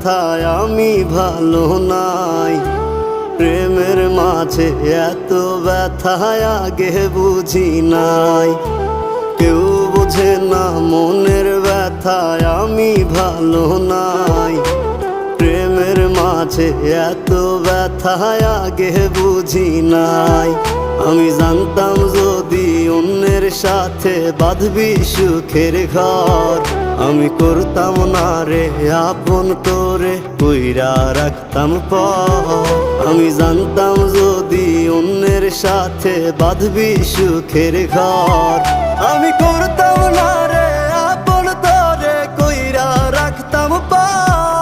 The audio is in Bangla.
ব্যথায় আমি ভালো নাই। প্রেমের মাঝে এত ব্যথায় আগে বুঝি নাই। কেউ বোঝে না মনের ব্যথায় আমি ভালো নাই। প্রেমের মাঝে এত ব্যথায় আগে বুঝি নাই। আমি জানতাম যদি অন্যের সাথে বাঁধবি সুখের ঘর, আমি করতাম না রে আপন করে কইরা রাখতাম পর। আমি জানতাম যদি অন্যের সাথে বাঁধবি সুখের ঘর, আমি করতাম না